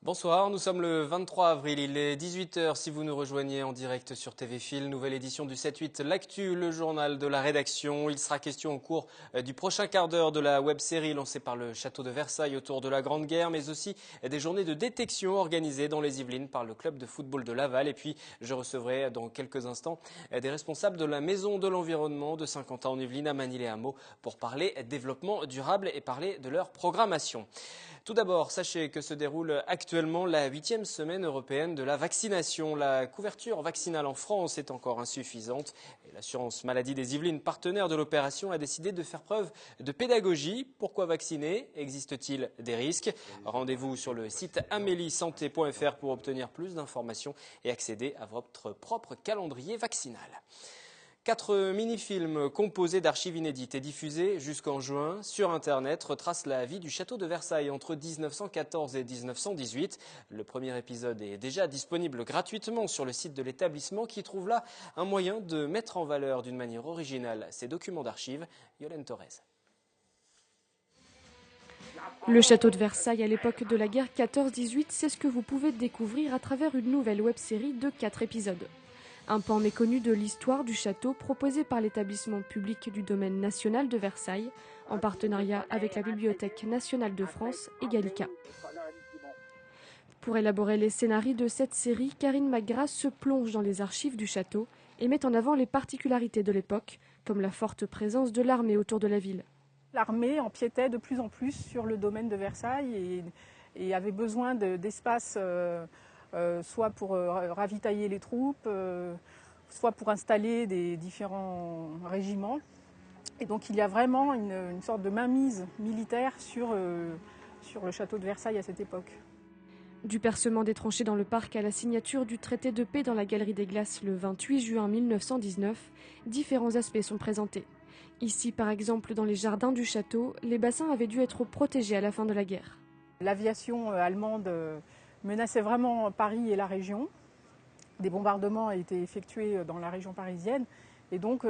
Bonsoir, nous sommes le 23 avril, il est 18 h si vous nous rejoignez en direct sur TV Fil. Nouvelle édition du 7-8, l'actu, le journal de la rédaction. Il sera question au cours du prochain quart d'heure de la web-série lancée par le château de Versailles autour de la Grande Guerre, mais aussi des journées de détection organisées dans les Yvelines par le club de football de Laval. Et puis, je recevrai dans quelques instants des responsables de la Maison de l'Environnement de Saint-Quentin en Yvelines à Manille-et-Hameaux pour parler développement durable et parler de leur programmation. Tout d'abord, sachez que se déroule actuellement la 8e semaine européenne de la vaccination. La couverture vaccinale en France est encore insuffisante et l'assurance maladie des Yvelines, partenaire de l'opération, a décidé de faire preuve de pédagogie. Pourquoi vacciner? Existe-t-il des risques? Rendez-vous sur le site ameliesanté.fr pour obtenir plus d'informations et accéder à votre propre calendrier vaccinal. 4 mini-films composés d'archives inédites et diffusés jusqu'en juin sur Internet retracent la vie du château de Versailles entre 1914 et 1918. Le premier épisode est déjà disponible gratuitement sur le site de l'établissement qui trouve là un moyen de mettre en valeur d'une manière originale ces documents d'archives. Yolène Torres. Le château de Versailles à l'époque de la guerre 14-18, c'est ce que vous pouvez découvrir à travers une nouvelle web-série de 4 épisodes. Un pan méconnu de l'histoire du château proposé par l'établissement public du domaine national de Versailles, en partenariat avec la Bibliothèque nationale de France et Gallica. Pour élaborer les scénarios de cette série, Karine McGrath se plonge dans les archives du château et met en avant les particularités de l'époque, comme la forte présence de l'armée autour de la ville. L'armée empiétait de plus en plus sur le domaine de Versailles et avait besoin d'espace soit pour ravitailler les troupes, soit pour installer des différents régiments. Et donc il y a vraiment une sorte de mainmise militaire sur le château de Versailles à cette époque. Du percement des tranchées dans le parc à la signature du traité de paix dans la Galerie des Glaces le 28 juin 1919, différents aspects sont présentés. Ici, par exemple, dans les jardins du château, les bassins avaient dû être protégés à la fin de la guerre. L'aviation allemande menaçait vraiment Paris et la région. Des bombardements ont été effectués dans la région parisienne. Et donc,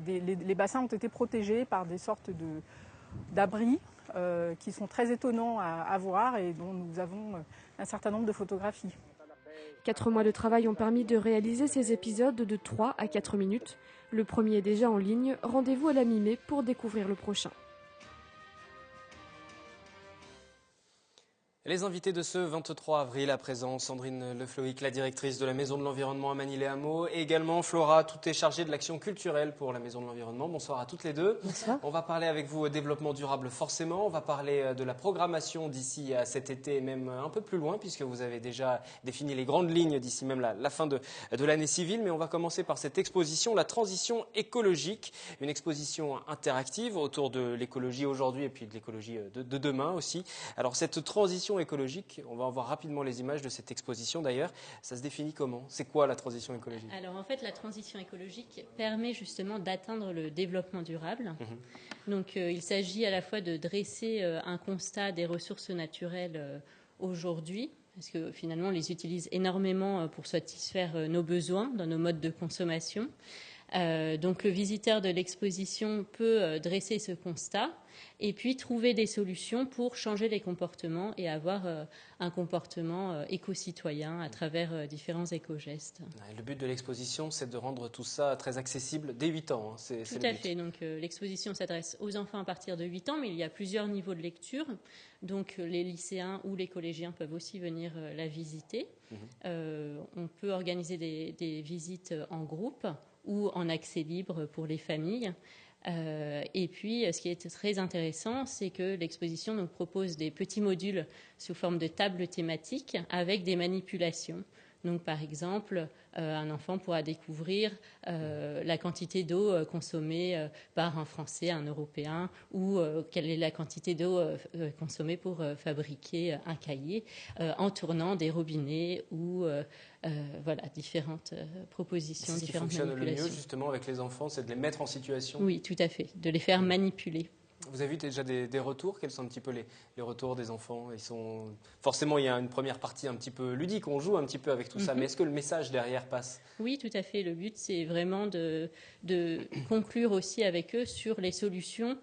les bassins ont été protégés par des sortes d'abris qui sont très étonnants à voir et dont nous avons un certain nombre de photographies. 4 mois de travail ont permis de réaliser ces épisodes de 3 à 4 minutes. Le premier est déjà en ligne. Rendez-vous à la mi-mai pour découvrir le prochain. Les invités de ce 23 avril à présent, Sandrine Lefloïc, la directrice de la Maison de l'Environnement à Manille-et-Hameaux, et également Flora, tout est chargée de l'action culturelle pour la Maison de l'Environnement. Bonsoir à toutes les deux. Bonsoir. On va parler avec vous développement durable forcément, on va parler de la programmation d'ici à cet été et même un peu plus loin puisque vous avez déjà défini les grandes lignes d'ici même la fin de l'année civile. Mais on va commencer par cette exposition, la transition écologique, une exposition interactive autour de l'écologie aujourd'hui et puis de l'écologie de demain aussi. Alors cette transition écologique, on va en voir rapidement les images de cette exposition d'ailleurs. Ça se définit comment? C'est quoi la transition écologique? Alors en fait, la transition écologique permet justement d'atteindre le développement durable. Donc il s'agit à la fois de dresser un constat des ressources naturelles aujourd'hui, parce que finalement on les utilise énormément pour satisfaire nos besoins dans nos modes de consommation. Donc le visiteur de l'exposition peut dresser ce constat et puis trouver des solutions pour changer les comportements et avoir un comportement éco-citoyen à travers différents éco-gestes. Le but de l'exposition, c'est de rendre tout ça très accessible dès 8 ans. Tout à fait. Donc l'exposition s'adresse aux enfants à partir de 8 ans, mais il y a plusieurs niveaux de lecture. Donc les lycéens ou les collégiens peuvent aussi venir la visiter. On peut organiser des visites en groupe ou en accès libre pour les familles. Et puis, ce qui est très intéressant, c'est que l'exposition donc, propose des petits modules sous forme de tables thématiques avec des manipulations. Donc, par exemple, un enfant pourra découvrir la quantité d'eau consommée par un Français, un Européen, ou quelle est la quantité d'eau consommée pour fabriquer un cahier en tournant des robinets ou voilà, différentes propositions, différentes manipulations. Ce qui fonctionne le mieux, justement, avec les enfants, c'est de les mettre en situation. Oui, tout à fait, de les faire manipuler. Vous avez vu déjà des retours? Quels sont un petit peu les retours des enfants? Forcément, il y a une première partie un petit peu ludique, on joue un petit peu avec tout ça, mais est-ce que le message derrière passe? Oui, tout à fait. Le but, c'est vraiment de conclure aussi avec eux sur les solutions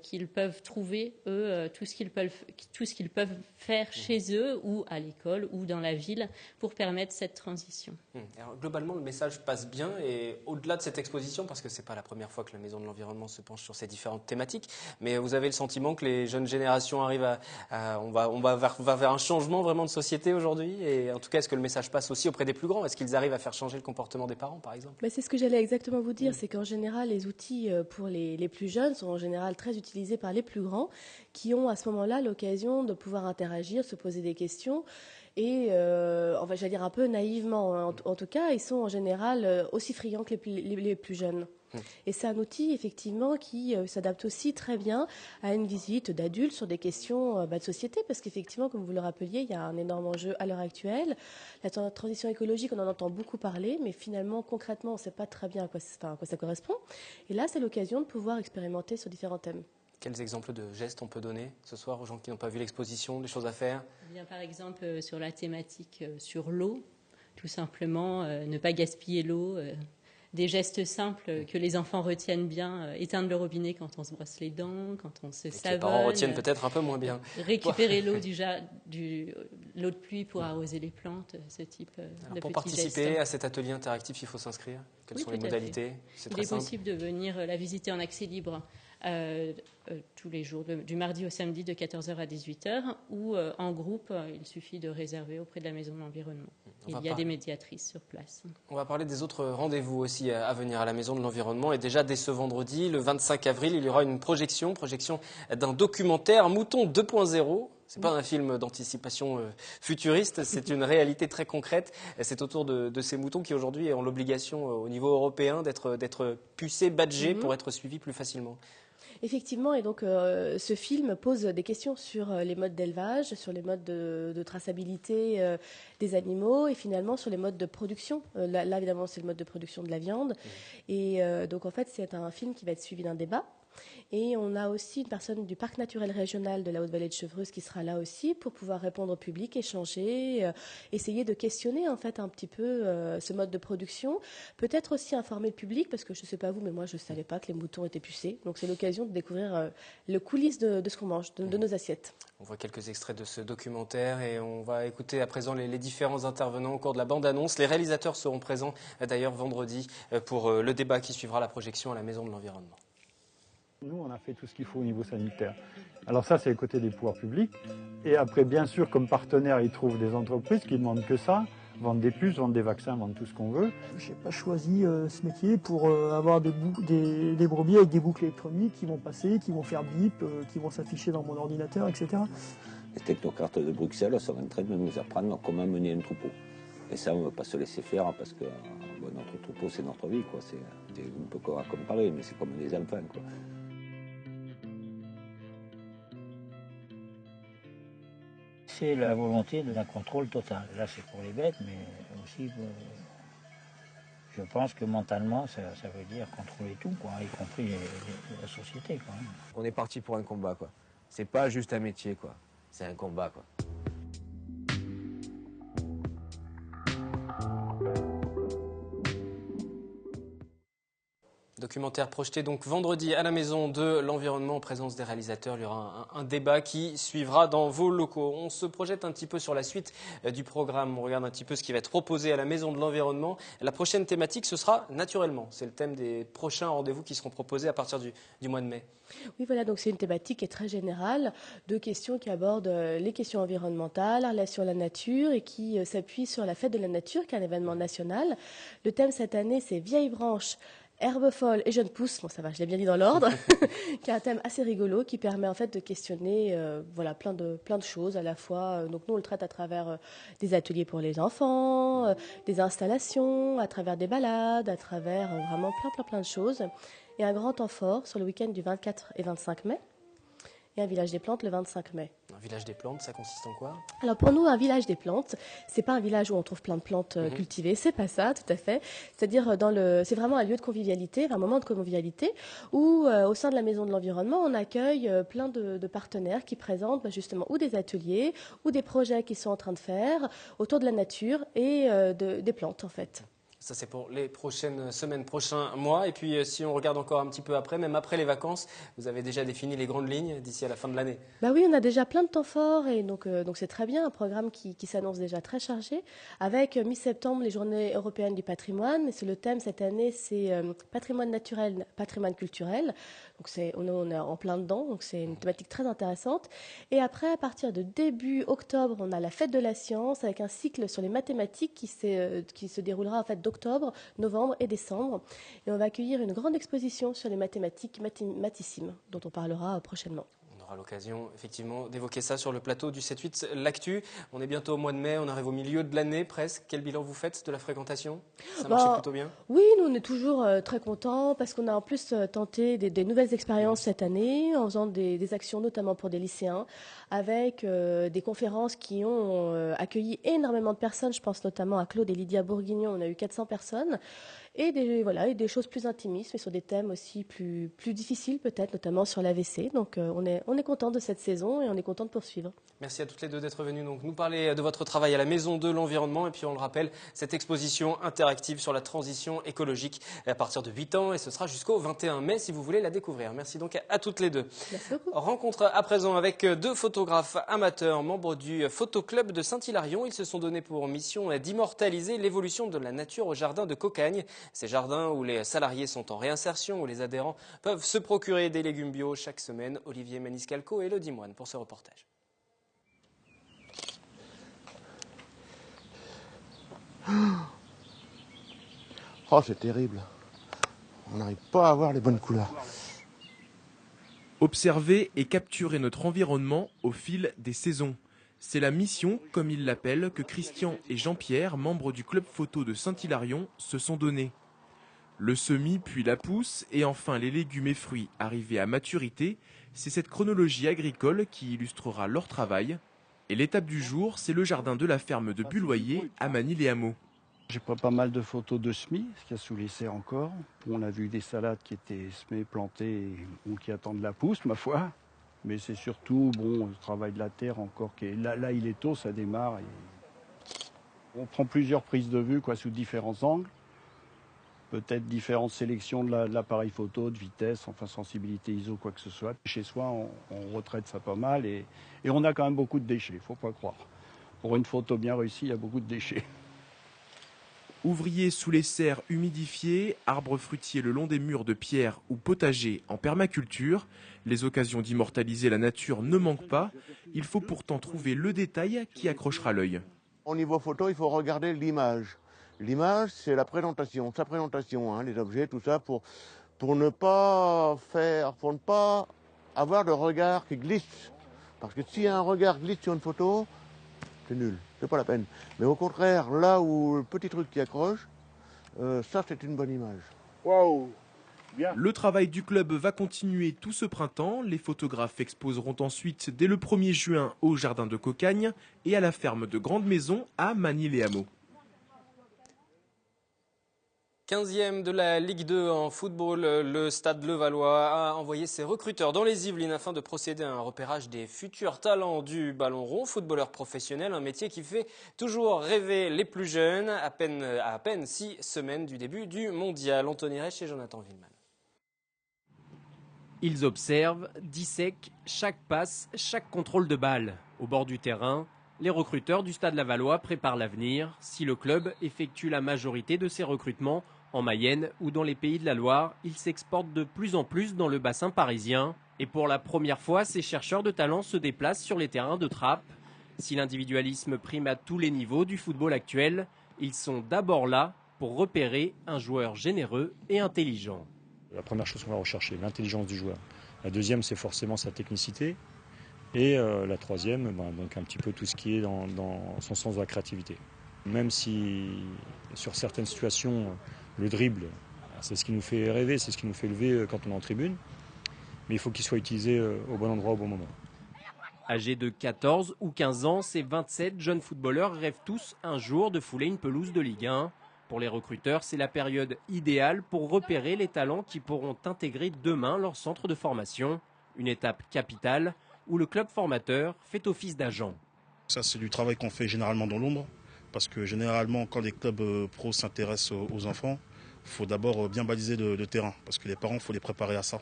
qu'ils peuvent trouver, eux, tout ce qu'ils peuvent faire chez eux ou à l'école ou dans la ville pour permettre cette transition. Alors, globalement, le message passe bien et au-delà de cette exposition, parce que ce n'est pas la première fois que la Maison de l'Environnement se penche sur ces différentes thématiques, mais vous avez le sentiment que les jeunes générations arrivent on va vers un changement vraiment de société aujourd'hui, et en tout cas, est-ce que le message passe aussi auprès des plus grands? Est-ce qu'ils arrivent à faire changer le comportement des parents, par exemple? C'est ce que j'allais exactement vous dire, c'est qu'en général, les outils pour les plus jeunes sont en général très utilisés par les plus grands, qui ont à ce moment-là l'occasion de pouvoir interagir, se poser des questions. Et j'allais dire un peu naïvement, hein, en tout cas, ils sont en général aussi friands que les plus jeunes. Et c'est un outil, effectivement, qui s'adapte aussi très bien à une visite d'adultes sur des questions de société, parce qu'effectivement, comme vous le rappeliez, il y a un énorme enjeu à l'heure actuelle. La transition écologique, on en entend beaucoup parler, mais finalement, concrètement, on ne sait pas très bien à quoi ça correspond. Et là, c'est l'occasion de pouvoir expérimenter sur différents thèmes. Quels exemples de gestes on peut donner ce soir aux gens qui n'ont pas vu l'exposition, des choses à faire? Bien, par exemple, sur la thématique sur l'eau, tout simplement, ne pas gaspiller l'eau. Des gestes simples que les enfants retiennent bien, éteindre le robinet quand on se brosse les dents, quand on se savonne. Les parents retiennent peut-être un peu moins bien. Récupérer l'eau l'eau de pluie pour arroser les plantes, ce type de petits gestes. Pour participer à cet atelier interactif, il faut s'inscrire. Quelles sont les modalités? Il est possible de venir la visiter en accès libre tous les jours, du mardi au samedi de 14h à 18h, ou en groupe, il suffit de réserver auprès de la Maison de l'Environnement. Il y a des médiatrices sur place. On va parler des autres rendez-vous aussi à venir à la Maison de l'Environnement. Et déjà, dès ce vendredi, le 25 avril, il y aura une projection d'un documentaire Mouton 2.0. Ce n'est pas un film d'anticipation futuriste, c'est une réalité très concrète. C'est autour de ces moutons qui aujourd'hui ont l'obligation au niveau européen d'être pucés, badgés pour être suivis plus facilement. Effectivement, et donc ce film pose des questions sur les modes d'élevage, sur les modes de traçabilité des animaux et finalement sur les modes de production. Là évidemment, c'est le mode de production de la viande. Et donc en fait, c'est un film qui va être suivi d'un débat. Et on a aussi une personne du parc naturel régional de la Haute-Vallée de Chevreuse qui sera là aussi pour pouvoir répondre au public, échanger, essayer de questionner en fait un petit peu ce mode de production. Peut-être aussi informer le public, parce que je ne sais pas vous, mais moi je ne savais pas que les moutons étaient pucés. Donc c'est l'occasion de découvrir le coulisses de ce qu'on mange, de nos assiettes. On voit quelques extraits de ce documentaire et on va écouter à présent les différents intervenants au cours de la bande-annonce. Les réalisateurs seront présents d'ailleurs vendredi pour le débat qui suivra la projection à la Maison de l'Environnement. Nous, on a fait tout ce qu'il faut au niveau sanitaire. Alors ça, c'est le côté des pouvoirs publics. Et après, bien sûr, comme partenaire, ils trouvent des entreprises qui ne demandent que ça, vendent des puces, vendent des vaccins, vendent tout ce qu'on veut. Je n'ai pas choisi ce métier pour avoir des brebis avec des boucles électroniques qui vont passer, qui vont faire bip, qui vont s'afficher dans mon ordinateur, etc. Les technocrates de Bruxelles sont en train de nous apprendre comment mener un troupeau. Et ça, on ne va pas se laisser faire parce que notre troupeau, c'est notre vie, quoi. C'est un peu à comparer, mais c'est comme des enfants, quoi. C'est la volonté d'un contrôle total. Là, c'est pour les bêtes, mais aussi, je pense que mentalement, ça veut dire contrôler tout, quoi, y compris la société, quand même. On est parti pour un combat, quoi. C'est pas juste un métier, quoi. C'est un combat, quoi. Documentaire projeté donc vendredi à la Maison de l'Environnement en présence des réalisateurs. Il y aura un débat qui suivra dans vos locaux. On se projette un petit peu sur la suite du programme. On regarde un petit peu ce qui va être proposé à la Maison de l'Environnement. La prochaine thématique, ce sera naturellement. C'est le thème des prochains rendez-vous qui seront proposés à partir du mois de mai. Oui, voilà, donc c'est une thématique qui est très générale, de questions qui abordent les questions environnementales, la relation à la nature et qui s'appuie sur la fête de la nature, qui est un événement national. Le thème cette année, c'est Vieilles branches, herbes folles et jeunes pousses, bon ça va, je l'ai bien dit dans l'ordre, qui est un thème assez rigolo qui permet en fait de questionner plein de choses à la fois. Donc nous on le traite à travers des ateliers pour les enfants, des installations, à travers des balades, à travers vraiment plein de choses. Et un grand temps fort sur le week-end du 24 et 25 mai. Et un village des plantes le 25 mai. Un village des plantes, ça consiste en quoi? Alors pour nous, un village des plantes, c'est pas un village où on trouve plein de plantes cultivées, c'est pas ça, tout à fait. C'est-à-dire c'est vraiment un lieu de convivialité, un moment de convivialité où au sein de la Maison de l'Environnement, on accueille plein de partenaires qui présentent justement ou des ateliers ou des projets qu'ils sont en train de faire autour de la nature et des plantes en fait. Ça, c'est pour les prochaines semaines, prochains mois. Et puis, si on regarde encore un petit peu après, même après les vacances, vous avez déjà défini les grandes lignes d'ici à la fin de l'année. Bah oui, on a déjà plein de temps forts et donc c'est très bien, un programme qui s'annonce déjà très chargé. Avec mi-septembre les Journées européennes du patrimoine. Et le thème cette année, c'est patrimoine naturel, patrimoine culturel. Donc on est en plein dedans, donc c'est une thématique très intéressante. Et après, à partir de début octobre, on a la fête de la science avec un cycle sur les mathématiques qui se déroulera en fait d'octobre, novembre et décembre. Et on va accueillir une grande exposition sur les mathématiques mathissimes, dont on parlera prochainement. On aura l'occasion effectivement d'évoquer ça sur le plateau du 7-8 L'Actu. On est bientôt au mois de mai, on arrive au milieu de l'année presque. Quel bilan vous faites de la fréquentation? Ça marche plutôt bien? Oui, nous on est toujours très contents parce qu'on a en plus tenté des nouvelles expériences cette année en faisant des actions notamment pour des lycéens avec des conférences qui ont accueilli énormément de personnes. Je pense notamment à Claude et Lydia Bourguignon, on a eu 400 personnes. Et des choses plus intimistes, mais sur des thèmes aussi plus difficiles peut-être, notamment sur l'AVC. Donc on est content de cette saison et on est content de poursuivre. Merci à toutes les deux d'être venues donc nous parler de votre travail à la Maison de l'Environnement. Et puis on le rappelle, cette exposition interactive sur la transition écologique à partir de 8 ans et ce sera jusqu'au 21 mai si vous voulez la découvrir. Merci donc à toutes les deux. Merci beaucoup. Rencontre à présent avec deux photographes amateurs, membres du Photoclub de Saint-Hilarion. Ils se sont donnés pour mission d'immortaliser l'évolution de la nature au jardin de Cocagne. Ces jardins où les salariés sont en réinsertion, où les adhérents peuvent se procurer des légumes bio chaque semaine. Olivier Maniscalco et Elodie Moine pour ce reportage. Oh, c'est terrible. On n'arrive pas à avoir les bonnes couleurs. Observer et capturer notre environnement au fil des saisons. C'est la mission, comme ils l'appellent, que Christian et Jean-Pierre, membres du club photo de Saint-Hilarion, se sont donnés. Le semis, puis la pousse, et enfin les légumes et fruits arrivés à maturité, c'est cette chronologie agricole qui illustrera leur travail. Et l'étape du jour, c'est le jardin de la ferme de Buloyer à Manille-les-Hameaux. J'ai pris pas mal de photos de semis, ce qu'il y a sous les serres encore. On a vu des salades qui étaient semées, plantées ou qui attendent la pousse, ma foi. Mais c'est surtout le travail de la terre encore qui est là il est tôt, ça démarre. Et on prend plusieurs prises de vue sous différents angles. Peut-être différentes sélections de l'appareil photo, de vitesse, enfin sensibilité ISO, quoi que ce soit. Chez soi, on retraite ça pas mal et on a quand même beaucoup de déchets, faut pas croire. Pour une photo bien réussie, il y a beaucoup de déchets. Ouvriers sous les serres humidifiées, arbres fruitiers le long des murs de pierre ou potagers en permaculture, les occasions d'immortaliser la nature ne manquent pas. Il faut pourtant trouver le détail qui accrochera l'œil. Au niveau photo, il faut regarder l'image. L'image, c'est la présentation, sa présentation, les objets, tout ça, pour ne pas avoir le regard qui glisse. Parce que si un regard glisse sur une photo, c'est nul, c'est pas la peine. Mais au contraire, là où le petit truc qui accroche, ça c'est une bonne image. Waouh! Le travail du club va continuer tout ce printemps. Les photographes exposeront ensuite dès le 1er juin au jardin de Cocagne et à la ferme de Grande Maison à Manille-les-Hameaux. 15e de la Ligue 2 en football, le Stade Levallois a envoyé ses recruteurs dans les Yvelines afin de procéder à un repérage des futurs talents du ballon rond, footballeur professionnel, un métier qui fait toujours rêver les plus jeunes, à peine 6 semaines du début du mondial. Anthony Reich et Jonathan Villeman. Ils observent, dissèquent chaque passe, chaque contrôle de balle. Au bord du terrain, les recruteurs du Stade Lavallois préparent l'avenir si le club effectue la majorité de ses recrutements en Mayenne ou dans les Pays de la Loire. Ils s'exportent de plus en plus dans le bassin parisien. Et pour la première fois, ces chercheurs de talent se déplacent sur les terrains de Trappes. Si l'individualisme prime à tous les niveaux du football actuel, ils sont d'abord là pour repérer un joueur généreux et intelligent. La première chose qu'on va rechercher, l'intelligence du joueur. La deuxième, c'est forcément sa technicité. Et la troisième, donc un petit peu tout ce qui est dans son sens de la créativité. Même si sur certaines situations, le dribble, c'est ce qui nous fait rêver, c'est ce qui nous fait lever quand on est en tribune. Mais il faut qu'il soit utilisé au bon endroit, au bon moment. Âgés de 14 ou 15 ans, ces 27 jeunes footballeurs rêvent tous un jour de fouler une pelouse de Ligue 1. Pour les recruteurs, c'est la période idéale pour repérer les talents qui pourront intégrer demain leur centre de formation. Une étape capitale où le club formateur fait office d'agent. Ça, c'est du travail qu'on fait généralement dans l'ombre. parce que généralement, quand les clubs pros s'intéressent aux enfants, il faut d'abord bien baliser le terrain, parce que les parents, il faut les préparer à ça.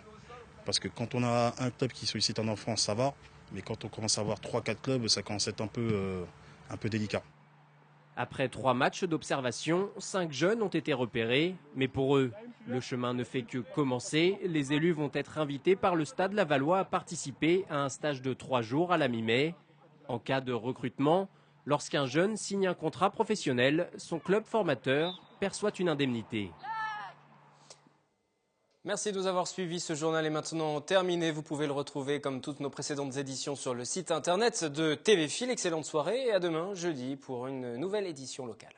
Parce que quand on a un club qui sollicite un enfant, ça va, mais quand on commence à avoir 3-4 clubs, ça commence à être un peu délicat. Après 3 matchs d'observation, 5 jeunes ont été repérés. Mais pour eux, le chemin ne fait que commencer. Les élus vont être invités par le Stade Lavallois à participer à un stage de 3 jours à la mi-mai. En cas de recrutement, lorsqu'un jeune signe un contrat professionnel, son club formateur perçoit une indemnité. Merci de nous avoir suivis. Ce journal est maintenant terminé. Vous pouvez le retrouver comme toutes nos précédentes éditions sur le site internet de TV Fil. Excellente soirée et à demain, jeudi, pour une nouvelle édition locale.